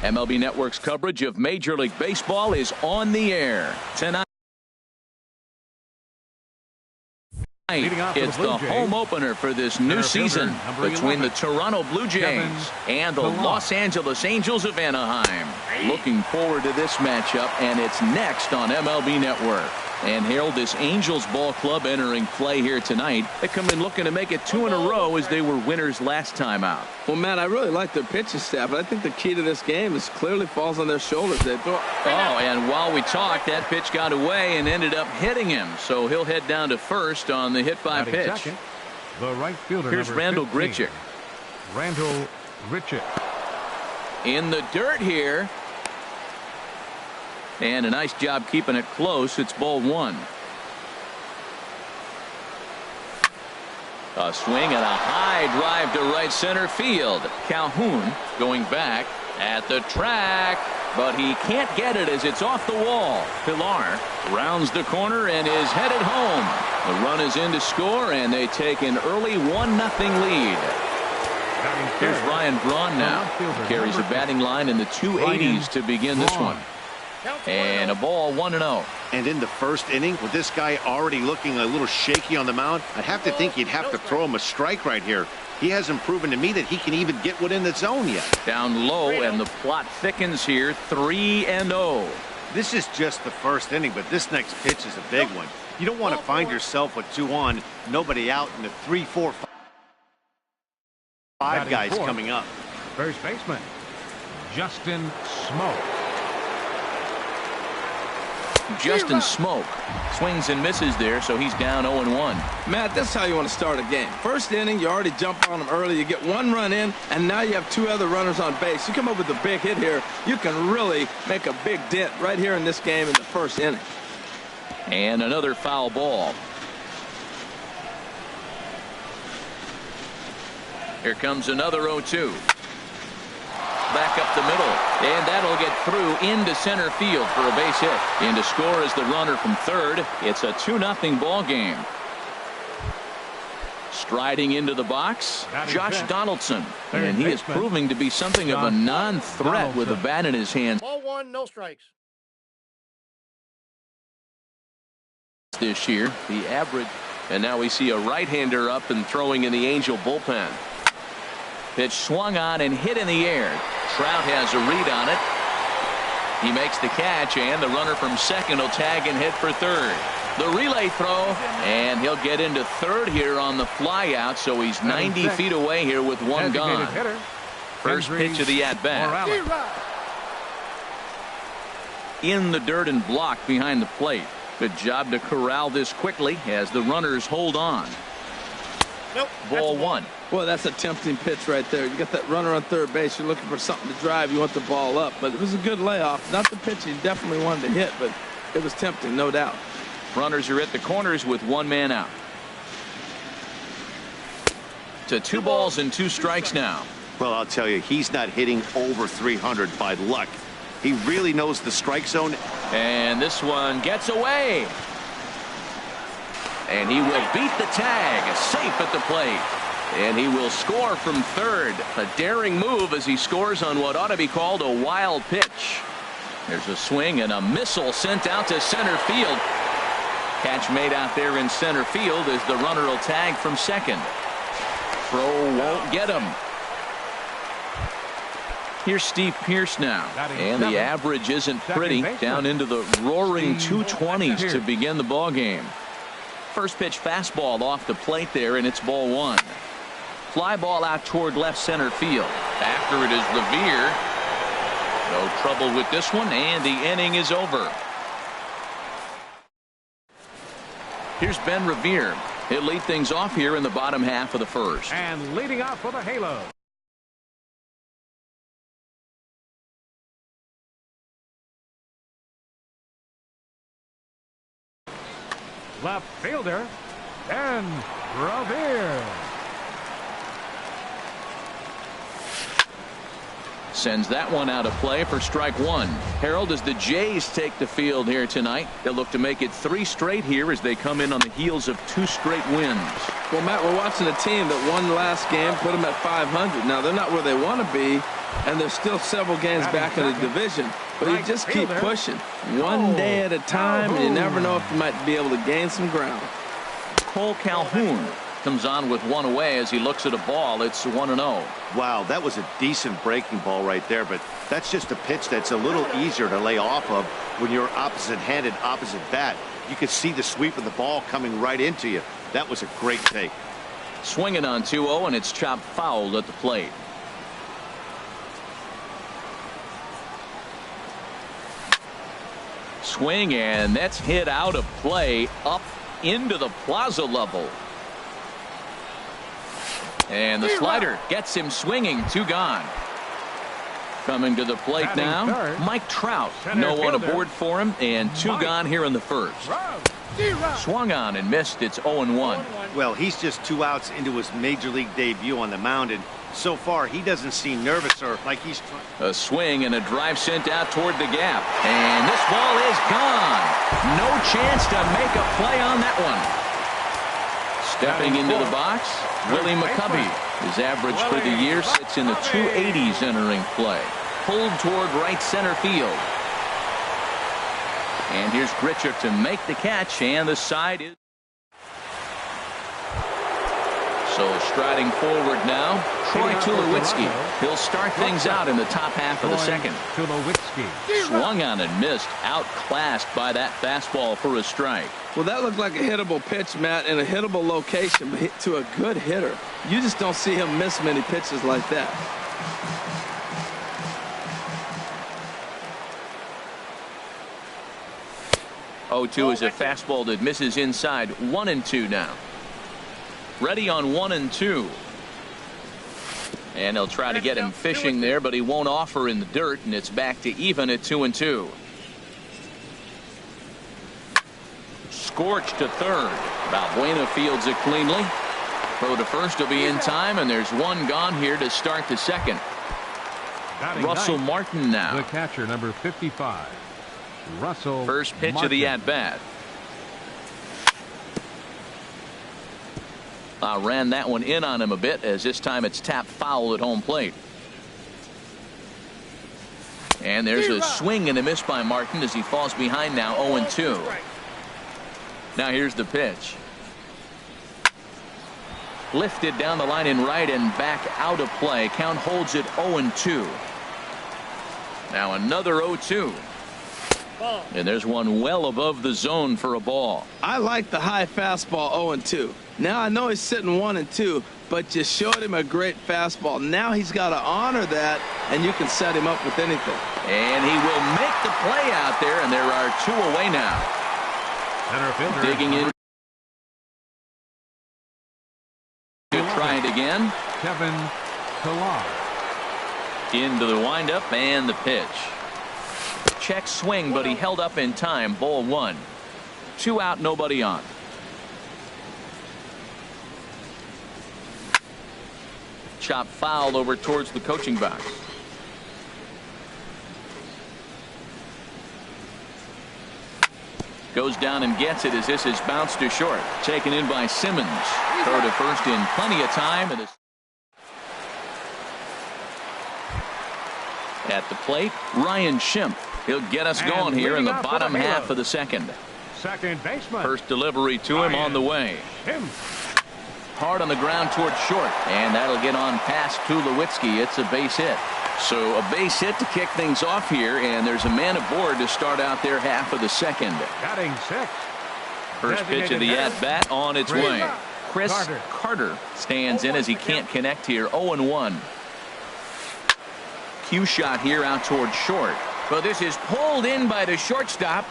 MLB Network's coverage of Major League Baseball is on the air tonight. It's the home opener for this new season between the Toronto Blue Jays and the Los Angeles Angels of Anaheim. Looking forward to this matchup, and it's next on MLB Network. And Harold, this Angels ball club entering play here tonight. They come in looking to make it 2 in a row as they were winners last time out. Well, Matt, I really like their pitching staff, but I think the key to this game is clearly falls on their shoulders. And while we talked, that pitch got away and ended up hitting him. So he'll head down to first on the hit by pitch. Second, the right fielder. Here's Randall Grichuk. Randall Grichuk. In the dirt here. And a nice job keeping it close. It's ball 1. A swing and a high drive to right center field. Calhoun going back at the track, but he can't get it as it's off the wall. Pilar rounds the corner and is headed home. The run is in to score, and they take an early 1-0 lead. Here's Ryan Braun now. Carries a batting line in the 280s to begin this one. And a ball 1-0. And in the first inning, with this guy already looking a little shaky on the mound, I'd have to think you'd have to throw him a strike right here. He hasn't proven to me that he can even get within the zone yet. Down low, and the plot thickens here. 3-0. This is just the first inning, but this next pitch is a big one. You don't want to find yourself with 2 on, nobody out, and the 3, 4, 5 guys coming up. First baseman, Justin Smoke. Justin Smoke swings and misses there, so he's down 0-1. Matt, that's how you want to start a game. First inning, you already jump on them early. You get 1 run in, and now you have 2 other runners on base. You come up with a big hit here, you can really make a big dent right here in this game in the first inning. And another foul ball. Here comes another 0-2. Back up the middle, and that'll get through into center field for a base hit. In to score is the runner from third. It's a 2-0 ball game. Striding into the box, Josh Donaldson, and he is proving to be something of a non-threat with a bat in his hand. Ball 1, no strikes. This year, the average, and now we see a right-hander up and throwing in the Angel bullpen. Pitch swung on and hit in the air. Trout has a read on it. He makes the catch, and the runner from second will tag and hit for third. The relay throw, and he'll get into third here on the fly out, so he's 90 feet away here with 1 gone. First pitch of the at-bat. In the dirt and blocked behind the plate. Good job to corral this quickly as the runners hold on. Nope. Ball 1. Boy, that's a tempting pitch right there. You got that runner on third base. You're looking for something to drive. You want the ball up. But it was a good layoff. Not the pitch he definitely wanted to hit, but it was tempting, no doubt. Runners are at the corners with 1 man out. To 2 balls and 2 strikes now. Well, I'll tell you, he's not hitting over 300 by luck. He really knows the strike zone. And this one gets away. And he will beat the tag, safe at the plate. And he will score from third. A daring move as he scores on what ought to be called a wild pitch. There's a swing and a missile sent out to center field. Catch made out there in center field as the runner will tag from second. Throw won't get him. Here's Steve Pearce now. And the average isn't pretty. Down into the roaring 220s to begin the ball game. First pitch fastball off the plate there, and it's ball 1. Fly ball out toward left center field. After it is Revere. No trouble with this one, and the inning is over. Here's Ben Revere. He'll lead things off here in the bottom half of the first. And leading off for the Halo. Left fielder, Ben Revere. Sends that one out of play for strike 1. Harold, as the Jays take the field here tonight, they'll look to make it 3 straight here as they come in on the heels of 2 straight wins. Well, Matt, we're watching a team that won last game, put them at 500. Now, they're not where they want to be, And there's still several games back in the division, but you just keep pushing. One day at a time, and you never know if you might be able to gain some ground. Cole Calhoun comes on with one away as he looks at a ball. It's 1-0. Wow, that was a decent breaking ball right there, but that's just a pitch that's a little easier to lay off of when you're opposite-handed, opposite bat. You could see the sweep of the ball coming right into you. That was a great take. Swinging on 2-0, and it's chopped foul at the plate. Swing, and that's hit out of play up into the plaza level. And the slider gets him swinging. 2 gone. Coming to the plate now, Mike Trout. No one aboard for him, and 2 gone here in the first. Swung on and missed. It's 0-1. Well, he's just 2 outs into his major league debut on the mound, and so far he doesn't seem nervous or like he's trying. A swing and a drive sent out toward the gap, and this ball is gone. No chance to make a play on that one. Stepping into the box, Willie McCovey. His average for the year sits in the 280s entering play. Pulled toward right center field. And here's Grichuk to make the catch, and the side is. So striding forward now, Troy Tulowitzki. He'll start things out in the top half of the second. Swung on and missed, outclassed by that fastball for a strike. Well, that looked like a hittable pitch, Matt, in a hittable location, but hit to a good hitter. You just don't see him miss many pitches like that. Oh-2 is a fastball that misses inside. 1-2 now. Ready on 1-2. And they'll try to get him fishing there, but he won't offer in the dirt, and it's back to even at 2-2. Scorched to third. Balbuena fields it cleanly. Throw to first will be in time, and there's 1 gone here to start the second. Russell Martin now. The catcher, number 55. Russell First pitch Martin. of the at-bat. Ran that one in on him a bit, as this time it's tapped foul at home plate. And there's a swing and a miss by Martin as he falls behind now. 0-2. Now here's the pitch. Lifted down the line in right and back out of play. Count holds it 0-2. Now another 0-2. And there's one well above the zone for a ball. I like the high fastball 0-2. Now I know he's sitting 1-2, but you showed him a great fastball. Now he's got to honor that, and you can set him up with anything. And he will make the play out there, and there are 2 away now. Center fielder Digging in to try it again. Kevin Pillar. Into the windup and the pitch. Check swing, but he held up in time. Ball 1. 2 out, nobody on. Chop foul over towards the coaching box. Goes down and gets it as this is bounced to short. Taken in by Simmons. Throw to first in plenty of time. And at the plate, Ryan Schimpf. He'll get us going here in the bottom half of the second. Second baseman. First delivery to him on the way. Hard on the ground towards short, and that'll get on past Tulowitzki. It's a base hit. So a base hit to kick things off here, and there's a man aboard to start out their half of the second. Batting 6. First pitch of the at-bat on its way. Chris Carter stands in as he can't connect here. 0-1. Cue shot here out towards short. But this is pulled in by the shortstop.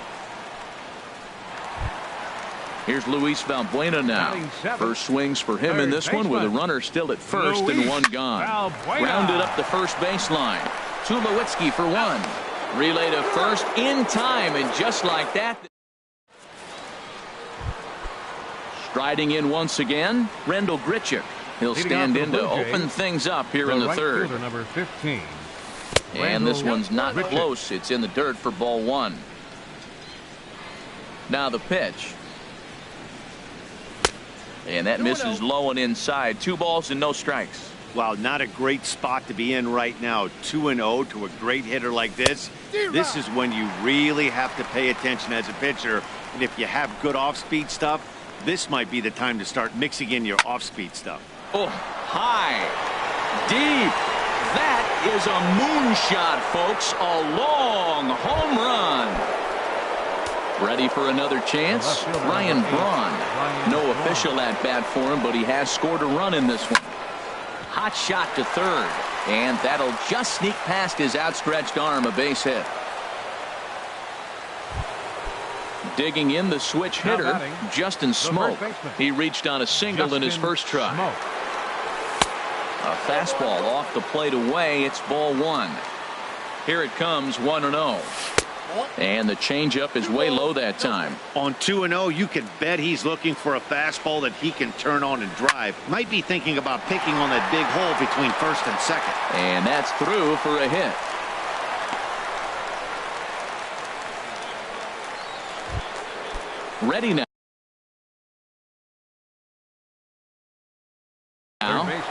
Here's Luis Balbuena now. First swings for him in this one with a runner still at first and 1 gone. Rounded up the first baseline. Tulowitzki for 1. Relay to first in time, and just like that. Striding in once again, Rendell Grichuk. He'll stand in to open things up here in the third. Number 15. And this one's not close. It's in the dirt for ball 1. Now the pitch. And that misses low and inside. 2 balls and no strikes. Wow, not a great spot to be in right now. 2-0 to a great hitter like this. This is when you really have to pay attention as a pitcher. And if you have good off-speed stuff, this might be the time to start mixing in your off-speed stuff. Oh, high, deep. That is a moonshot, folks. A long home run. Ready for another chance? Ryan Braun. No official at bat for him, but he has scored a run in this one. Hot shot to third, and that'll just sneak past his outstretched arm, a base hit. Digging in the switch hitter, Justin Smoke. He reached on a single in his first try. A fastball off the plate away. It's ball one. Here it comes, 1-0. And the changeup is way low that time. On 2-0, you can bet he's looking for a fastball that he can turn on and drive. Might be thinking about picking on that big hole between first and second. And that's through for a hit. Ready now.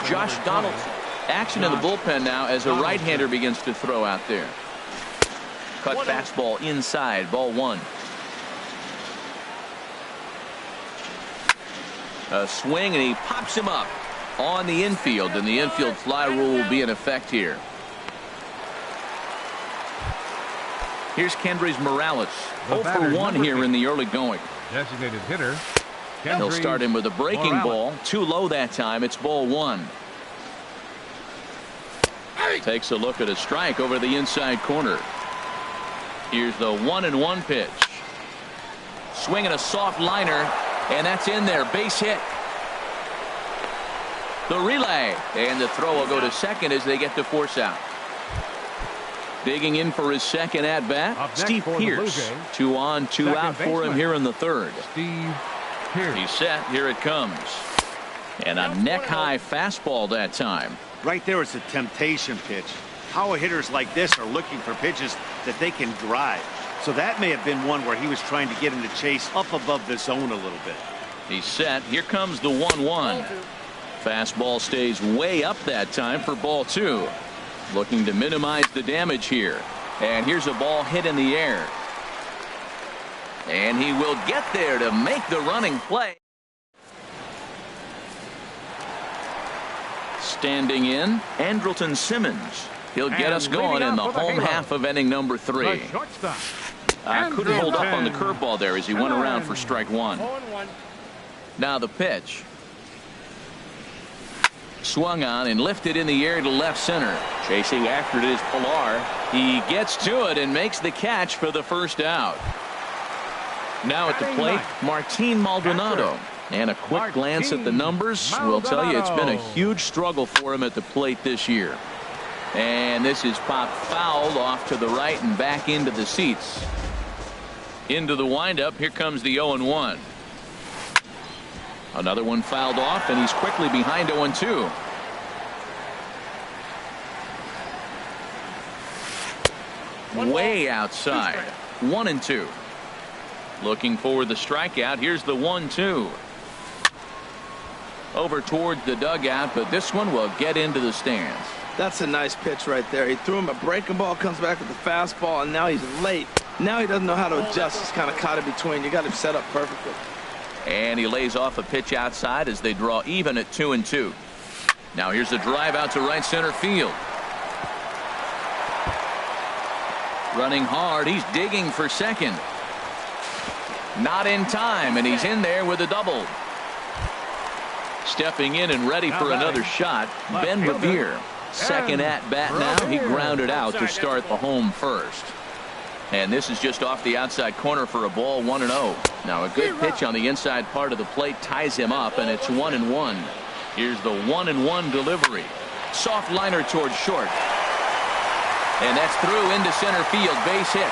Josh Donaldson. Action in the bullpen now as a right-hander begins to throw out there. Cut fastball inside, ball one. A swing, and he pops him up on the infield, and the infield fly rule will be in effect here. Here's Kendrys Morales. 0 for 1 here in the early going. Designated hitter. He'll start him with a breaking ball. Too low that time. It's ball one. Takes a look at a strike over the inside corner. Here's the 1-1 pitch. Swinging a soft liner, and that's in there. Base hit. The relay, and the throw will go to second as they get the force out. Digging in for his second at bat, Steve Pearce. 2 on, 2 out for him here in the third. Steve Pearce. He's set. Here it comes. And a neck-high fastball that time. Right there is a temptation pitch. How hitters like this are looking for pitches that they can drive. So that may have been one where he was trying to get him to chase up above the zone a little bit. He's set. Here comes the 1-1. Fastball stays way up that time for ball two. Looking to minimize the damage here. And here's a ball hit in the air. And he will get there to make the running play. Standing in, Andrelton Simmons. He'll get us going in the home half of inning number 3. Couldn't hold up on the curveball there as he went around for strike one. Now the pitch. Swung on and lifted in the air to left center. Chasing after it is Pilar. He gets to it and makes the catch for the first out. Now at the plate, Martin Maldonado. And a quick glance at the numbers will tell you it's been a huge struggle for him at the plate this year. And this is popped foul off to the right and back into the seats. Into the windup. Here comes the 0-1. Another one fouled off, and he's quickly behind 0-2. Way outside. 1-2. Looking for the strikeout. Here's the 1-2. Over towards the dugout, but this one will get into the stands. That's a nice pitch right there. He threw him a breaking ball, comes back with the fastball, and now he's late. Now he doesn't know how to adjust. He's kind of caught in between. You got him set up perfectly. And he lays off a pitch outside as they draw even at 2-2. Now here's a drive out to right center field. Running hard. He's digging for second. Not in time, and he's in there with a double. Stepping in and ready for another shot, Ben Revere. Second at bat now. He grounded out to start the home first. And this is just off the outside corner for a ball, 1-0. Now a good pitch on the inside part of the plate ties him up, and it's 1-1. Here's the 1-1 delivery. Soft liner towards short. And that's through into center field. Base hit.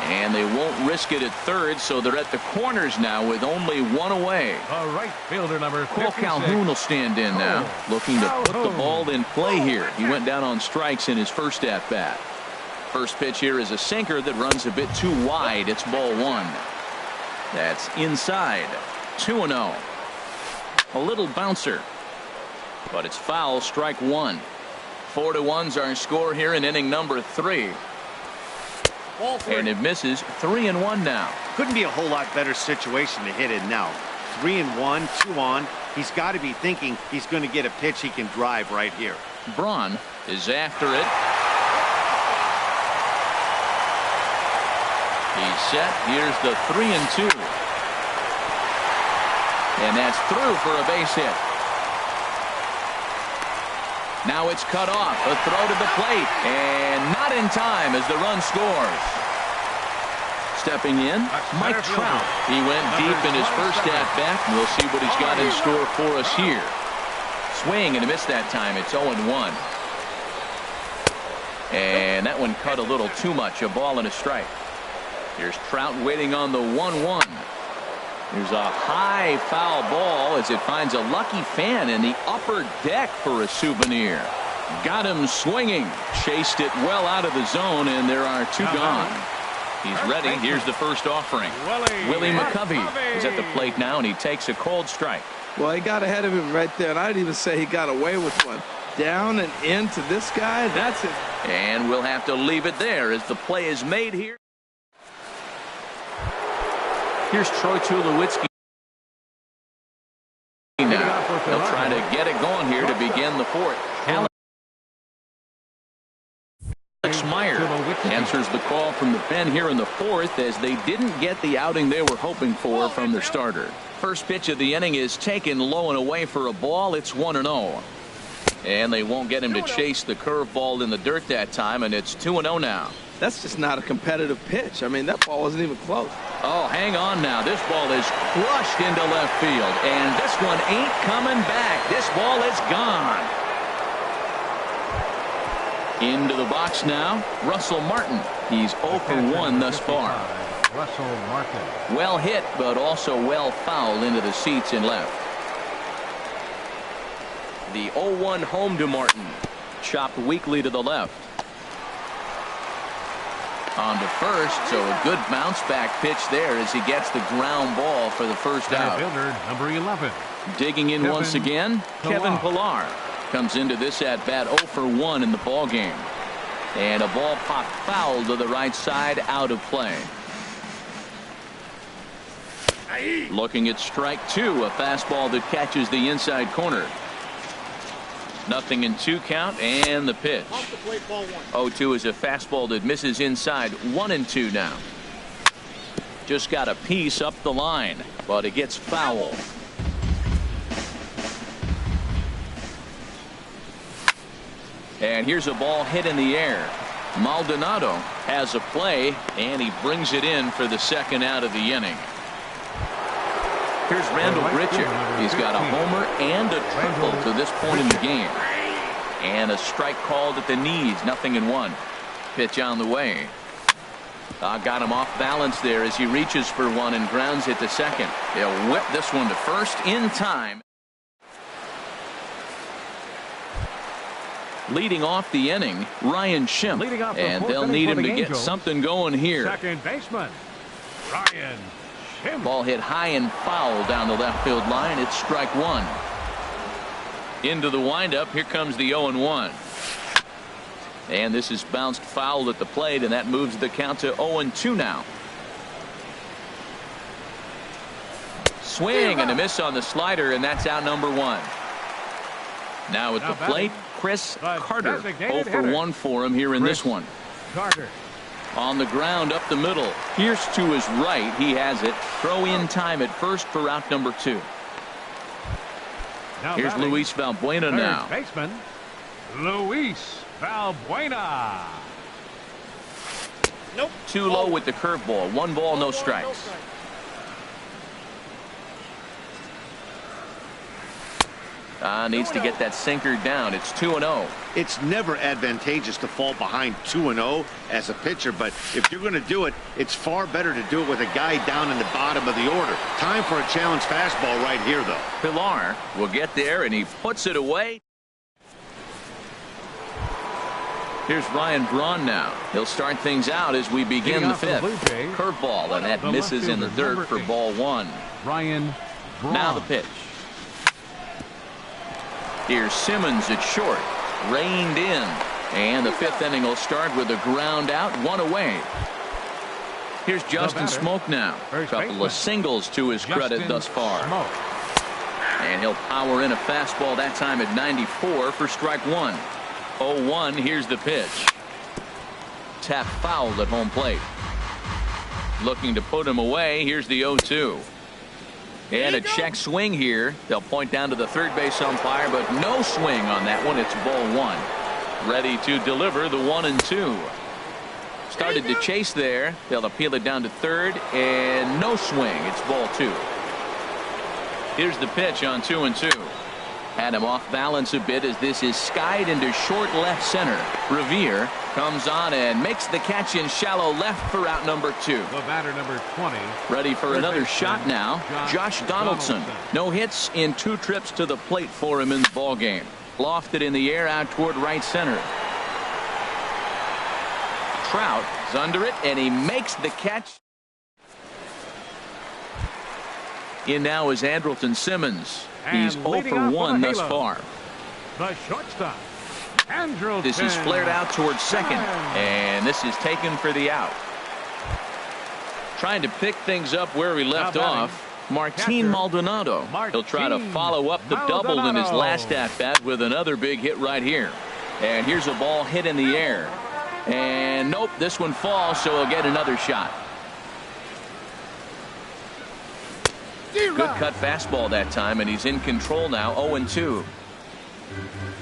And they won't risk it at third, so they're at the corners now with only one away. All right, fielder number 56. Cole Calhoun will stand in now, looking to put the ball in play here. He went down on strikes in his first at bat. First pitch here is a sinker that runs a bit too wide. It's ball one. That's inside. 2-0. A little bouncer. But it's foul, strike one. 4-1's our score here in inning number 3. Ball 3. And it misses. 3-1 now. Couldn't be a whole lot better situation to hit in now. 3-1, 2 on. He's got to be thinking he's going to get a pitch he can drive right here. Braun is after it. He's set. Here's the 3-2. And that's through for a base hit. Now it's cut off. A throw to the plate. And not in time as the run scores. Stepping in, Mike Trout. He went deep in his first at-bat, and we'll see what he's got in store for us here. Swing and a miss that time. It's 0-1. And that one cut a little too much. A ball and a strike. Here's Trout waiting on the 1-1. There's a high foul ball as it finds a lucky fan in the upper deck for a souvenir. Got him swinging. Chased it well out of the zone, and there are 2 gone. He's ready. Here's the first offering. Willie McCovey is at the plate now, and he takes a cold strike. Well, he got ahead of him right there, and I'd even say he got away with one. Down and into this guy, that's it. And we'll have to leave it there as the play is made here. Here's Troy Tulowitzki now. He'll try to get it going here to begin the 4th. Alex Meyer answers the call from the pen here in the 4th as they didn't get the outing they were hoping for from their starter. First pitch of the inning is taken low and away for a ball. It's 1-0. And they won't get him to chase the curveball in the dirt that time, and it's 2-0 now. That's just not a competitive pitch. I mean, that ball wasn't even close. Oh, hang on now. This ball is crushed into left field, and this one ain't coming back. This ball is gone. Into the box now, Russell Martin. He's 0 for 1 thus far. Russell Martin. Well hit, but also well fouled into the seats in left. The 0-1 home to Martin. Chopped weakly to the left. On to first, so a good bounce back pitch there as he gets the ground ball for the first out. Fielder, number 11. Digging in once again, Kevin Pillar comes into this at bat 0 for 1 in the ball game. And a ball popped foul to the right side, out of play. Looking at strike 2, a fastball that catches the inside corner. 0-2 count, and the pitch. 0-2 is a fastball that misses inside. 1-2 now. Just got a piece up the line, but it gets foul. And here's a ball hit in the air. Maldonado has a play, and he brings it in for the second out of the inning. Here's Randall Grichuk. He's got a homer and a triple to this point in the game. And a strike called at the knees. 0-1. Pitch on the way. Got him off balance there as he reaches for one and grounds it to second. They'll whip this one to first in time. Leading off the inning, Ryan Schimpf. And they'll need him to get something going here. Second baseman, Ryan Schimpf. Ball hit high and foul down the left field line. It's strike 1. Into the windup. Here comes the 0-1. And this is bounced foul at the plate, and that moves the count to 0-2 now. Swing and a miss on the slider, and that's out number 1. Now at the plate, Chris Carter. 0 for 1 for him here in this one. Carter. On the ground up the middle. Here's to his right. He has it. Throw in time at first for out number 2. Here's Luis Valbuena now. Baseman, Luis Valbuena. Nope. Too low with the curveball. 1 ball, no strikes. Needs to get that sinker down. It's 2-0. It's never advantageous to fall behind 2-0 as a pitcher, but if you're going to do it, it's far better to do it with a guy down in the bottom of the order. Time for a challenge fastball right here, though. Pillar will get there, and he puts it away. Here's Ryan Braun now. He'll start things out as we begin the 5th. Curveball, and that misses in the dirt for ball 1. Ryan Braun. Now the pitch. Here's Simmons at short. Reined in. And the fifth inning will start with a ground out, one away. Here's Justin Smoke now. A couple of singles to his credit thus far. And he'll power in a fastball that time at 94 for strike one. 0-1. Here's the pitch. Tap fouled at home plate. Looking to put him away. Here's the 0-2. And a check swing here. They'll point down to the third base umpire, but no swing on that one. It's ball one. Ready to deliver the 1-2. Started to chase there. They'll appeal it down to third, and no swing. It's ball two. Here's the pitch on 2-2. Had him off balance a bit as this is skied into short left center. Revere comes on and makes the catch in shallow left for out number 2. The batter, number 20. Ready for another shot now. Josh Donaldson. No hits in 2 trips to the plate for him in the ball game. Lofted in the air out toward right center. Trout is under it, and he makes the catch. In now is Andrelton Simmons. He's 0 for 1 thus far. The shortstop, Andrelton. This is flared out towards second, and this is taken for the out. Trying to pick things up where he left off. Martin Maldonado. He'll try to follow up the double in his last at-bat with another big hit right here. And here's a ball hit in the air. And nope, this one falls, so he'll get another shot. Good cut fastball that time, and he's in control now. 0-2.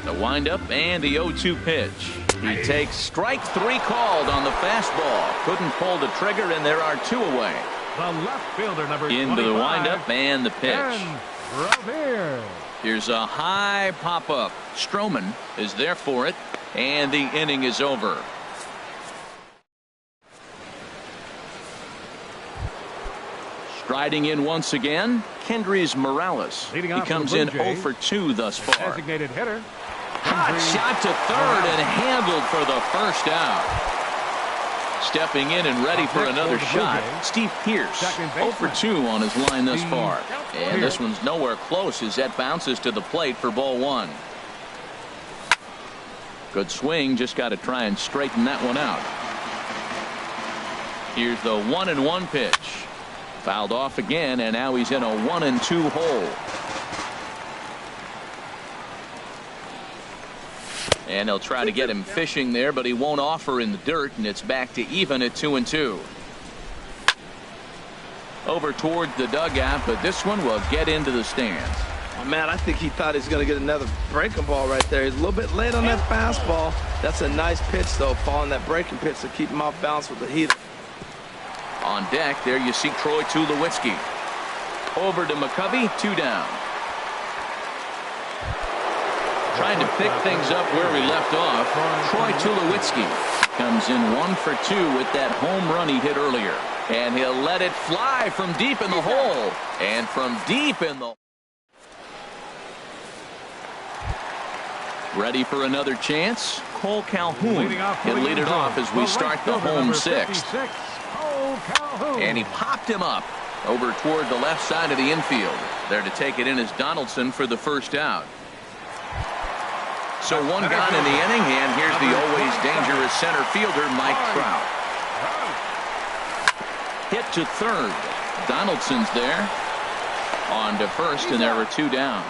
The windup and the 0-2 pitch. He takes strike 3 called on the fastball. Couldn't pull the trigger, and there are 2 away. The left fielder, number 25. Into the windup and the pitch. Revere. Here's a high pop-up. Stroman is there for it, and the inning is over. Striding in once again, Kendrys Morales. He comes in 0 for 2 thus far. Designated hitter. Hot shot to third and handled for the first out. Stepping in and ready for another shot, Steve Pearce. 0 for 2 on his line thus far. And this one's nowhere close as that bounces to the plate for ball one. Good swing, just got to try and straighten that one out. Here's the 1-1 pitch. Fouled off again, and now he's in a 1-2 hole. And they'll try to get him fishing there, but he won't offer in the dirt, and it's back to even at 2-2. Over toward the dugout, but this one will get into the stands. Oh, man, I think he thought he was going to get another breaking ball right there. He's a little bit late on that fastball. That's a nice pitch, though, following that breaking pitch to keep him off balance with the heater. On deck, there you see Troy Tulowitzki. Over to McCovey, 2 down. Trying to pick things up where we left off. Troy Tulowitzki comes in 1 for 2 with that home run he hit earlier. And he'll let it fly from deep in the hole. And from deep in the... Ready for another chance? Cole Calhoun. He'll lead it off as we start the home sixth. And he popped him up over toward the left side of the infield. There to take it in is Donaldson for the first out. So 1 gone in the inning, and here's the always dangerous center fielder, Mike Trout. Hit to third. Donaldson's there. On to first, and there are 2 down.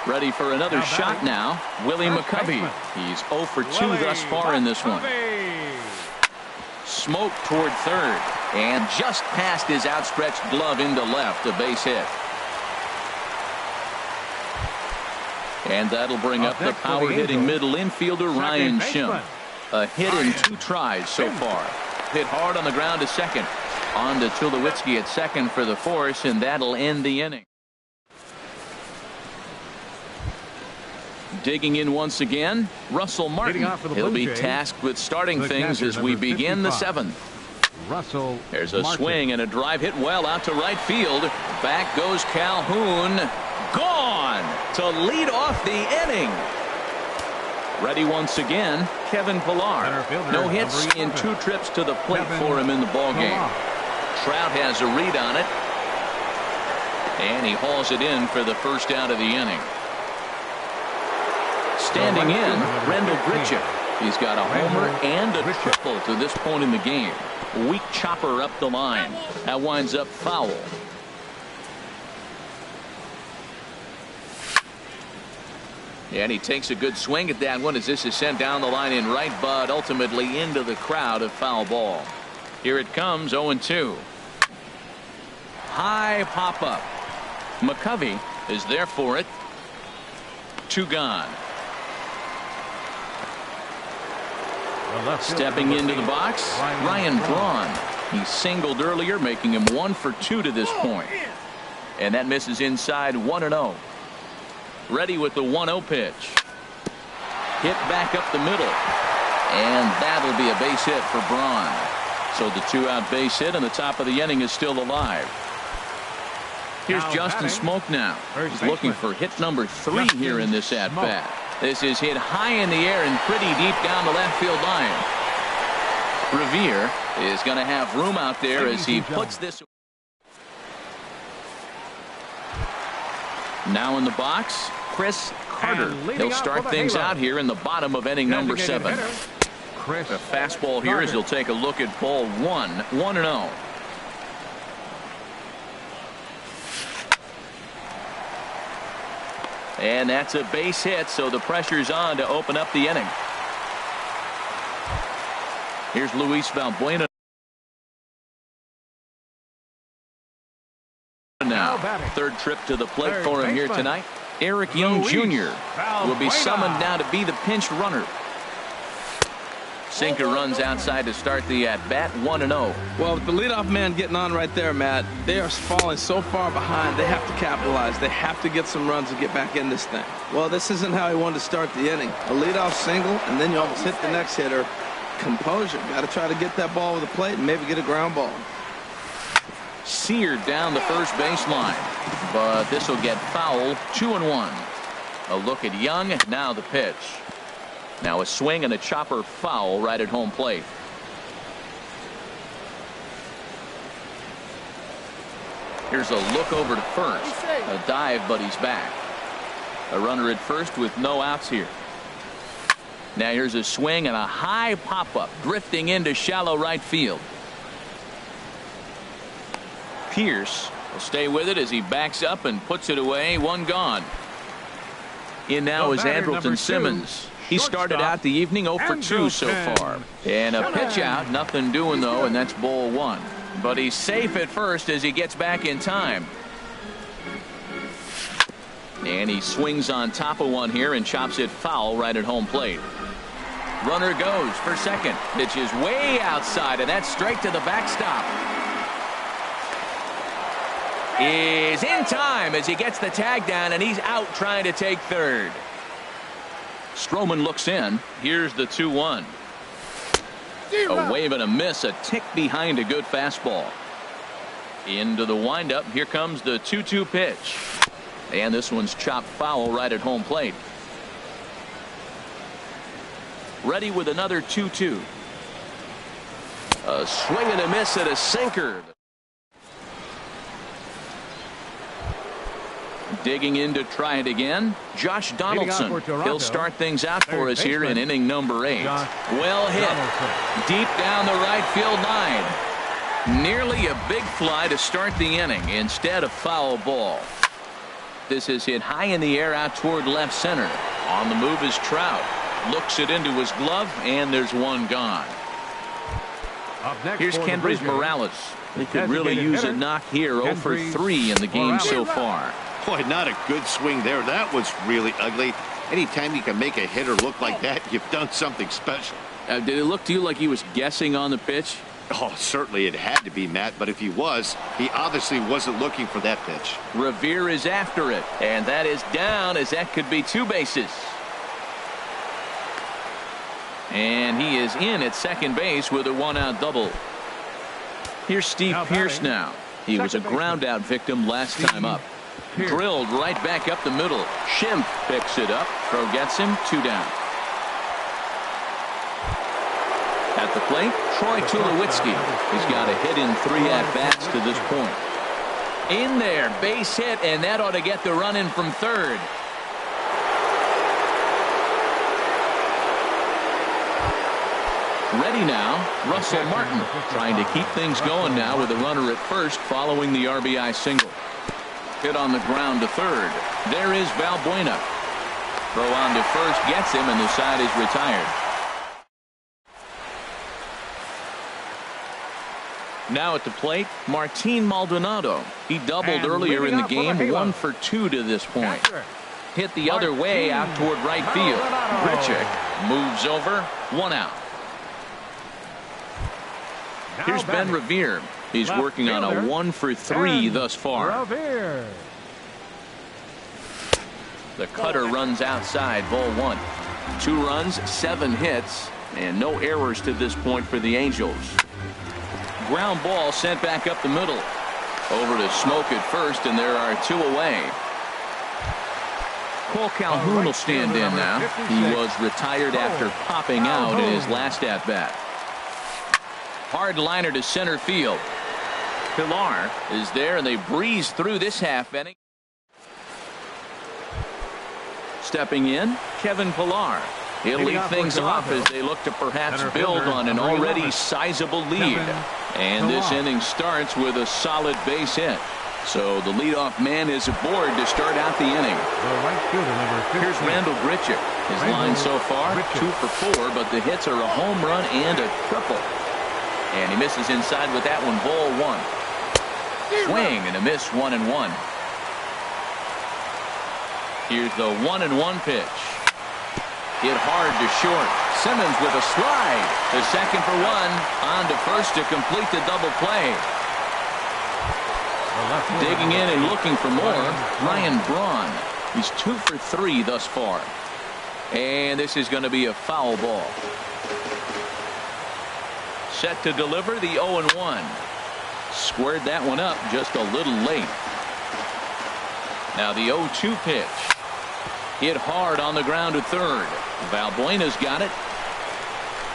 Ready for another shot now. Willie McCovey. He's 0 for 2 thus far in this one. Smoke toward third, and just past his outstretched glove into left, a base hit. And that'll bring up the power-hitting middle infielder Ryan Schimm. A hit in 2 tries so far. Hit hard on the ground to second. On to Tulowitzki at second for the force, and that'll end the inning. Digging in once again, Russell Martin. He'll be tasked with starting things as we begin the 7th. Russell. There's a swing and a drive hit well out to right field. Back goes Calhoun. Gone to lead off the inning. Ready once again, Kevin Pillar. No hits in 2 trips to the plate for him in the ballgame. Trout has a read on it. And he hauls it in for the first out of the inning. Standing in, Rendell Grichuk. He's got a homer and a triple to this point in the game. Weak chopper up the line. That winds up foul. And he takes a good swing at that one as this is sent down the line in right, but ultimately into the crowd of foul ball. Here it comes, 0-2. High pop up. McCovey is there for it. 2 gone. Stepping into the box, Ryan Braun. He singled earlier, making him 1 for 2 to this point. And that misses inside 1-0. Ready with the 1-0 pitch. Hit back up the middle. And that'll be a base hit for Braun. So the 2-out base hit and the top of the inning is still alive. Here's Justin Smoke now. He's looking for hit number 3 here in this at-bat. This is hit high in the air and pretty deep down the left field line. Revere is going to have room out there as he puts this. Now in the box, Chris Carter. He'll start things out here in the bottom of inning number 7. A fastball here as he'll take a look at ball 1, 1-0. And that's a base hit, so the pressure's on to open up the inning. Here's Luis Valbuena now. Third trip to the plate for him here tonight. Eric Young Jr. will be summoned now to be the pinch runner. Sinker runs outside to start the at-bat, 1-0. Well, with the leadoff man getting on right there, Matt, they are falling so far behind, they have to capitalize. They have to get some runs to get back in this thing. Well, this isn't how he wanted to start the inning. A leadoff single, and then you almost hit the next hitter. Composure. Got to try to get that ball over the plate and maybe get a ground ball. Seared down the first baseline, but this will get foul. 2-1. A look at Young. Now the pitch. Now a swing and a chopper foul right at home plate. Here's a look over to first. A dive, but he's back. A runner at first with no outs here. Now here's a swing and a high pop-up drifting into shallow right field. Pierce will stay with it as he backs up and puts it away. 1 gone. In now is Andrelton Simmons. He started out the evening 0 for 2 so far. And a pitch out, nothing doing though, and that's ball 1. But he's safe at first as he gets back in time. And he swings on top of one here and chops it foul right at home plate. Runner goes for second. Pitch is way outside, and that's straight to the backstop. Is in time as he gets the tag down, and he's out trying to take third. Stroman looks in. Here's the 2-1. A wave and a miss, a tick behind a good fastball. Into the windup. Here comes the 2-2 pitch. And this one's chopped foul right at home plate. Ready with another 2-2. A swing and a miss at a sinker. Digging in to try it again, Josh Donaldson. He'll start things out for us here in inning number 8. Well hit. Deep down the right field line. Nearly a big fly to start the inning. Instead, a foul ball. This is hit high in the air out toward left center. On the move is Trout. Looks it into his glove, and there's 1 gone. Here's Kendrys Morales. They could really use a knock here. 0 for 3 in the game so far. Boy, not a good swing there. That was really ugly. Anytime you can make a hitter look like that, you've done something special. Did it look to you like he was guessing on the pitch? Oh, certainly it had to be, Matt, but if he was, he obviously wasn't looking for that pitch. Revere is after it, and that is down as that could be 2 bases. And he is in at second base with a 1-out double. Here's Steve Pierce now. He was a ground-out victim last time up. Drilled right back up the middle. Schimpf picks it up. Throw gets him. 2 down. At the plate, Troy Tulowitzki. He's got a hit in 3 at-bats to this point. In there, base hit, and that ought to get the run in from third. Ready now, Russell Martin trying to keep things going now with a runner at first following the RBI single. Hit on the ground to third. There is Valbuena. Throw on to first gets him, and the side is retired. Now at the plate, Martin Maldonado. He doubled earlier in the game, 1 for 2 to this point. Hit the other way out toward right field. Grichuk moves over, 1 out. Here's Ben Revere. He's working on a 1 for 3 thus far. The cutter runs outside, ball 1. 2 runs, 7 hits, and no errors to this point for the Angels. Ground ball sent back up the middle. Over to Smoke at first, and there are 2 away. Cole Calhoun will stand in now. He was retired after popping out in his last at-bat. Hard liner to center field. Pilar is there, and they breeze through this half inning. Stepping in, Kevin Pilar. He'll lead things off as they look to perhaps build on an already sizable lead. And this inning starts with a solid base hit. So the leadoff man is aboard to start out the inning. Here's Randall Grichuk. His line so far, 2 for 4, but the hits are a home run and a triple. And he misses inside with that one, ball 1. Swing and a miss, 1-1. Here's the 1-1 pitch. Hit hard to short. Simmons with a slide. The second for 1. On to first to complete the double play. Digging in and looking for more, Ryan Braun. He's 2 for 3 thus far. And this is going to be a foul ball. Set to deliver the 0-1. Squared that one up just a little late. Now the 0-2 pitch. Hit hard on the ground to third. Valbuena's got it.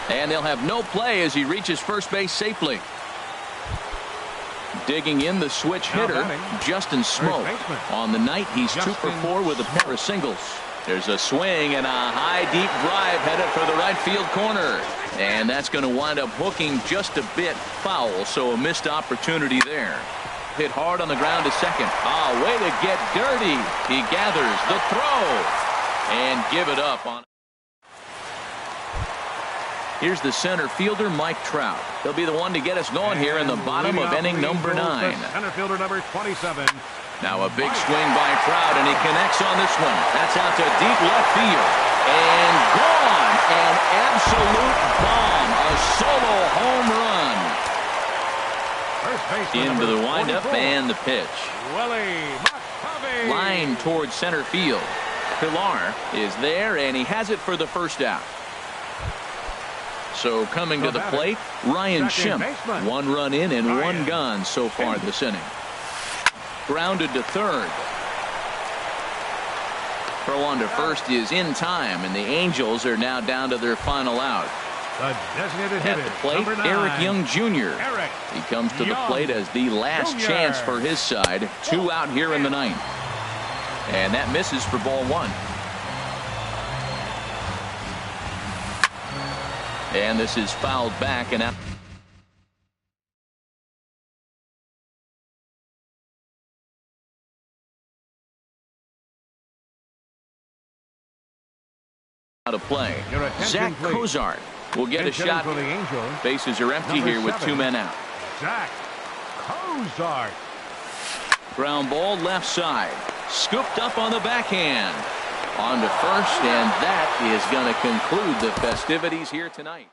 And they'll have no play as he reaches first base safely. Digging in, the switch hitter, Justin Smoke. On the night, he's 2 for 4 with a pair of singles. There's a swing and a high, deep drive headed for the right field corner. And that's going to wind up hooking just a bit foul, so a missed opportunity there. Hit hard on the ground to second. Way to get dirty. He gathers the throw and give it up on. Here's the center fielder, Mike Trout. He'll be the one to get us going here in the bottom of inning number 9. Center fielder number 27. Now a big swing by Trout, and he connects on this one. That's out to deep left field. And gone. An absolute bomb. A solo home run. Into the windup and the pitch. Line towards center field. Pilar is there, and he has it for the first out. So coming to the plate, Ryan Schimpf. 1 run in and 1 gone so far this inning. Grounded to third. Throw on to first is in time, and the Angels are now down to their final out. At the plate, Eric Young Jr. He comes to the plate as the last chance for his side. 2 out here in the 9th. And that misses for ball 1. And this is fouled back and out. Out of play. Zach Cozart will get a shot. Bases are empty here with 2 men out. Zach Cozart. Ground ball left side. Scooped up on the backhand. On to first, and that is going to conclude the festivities here tonight.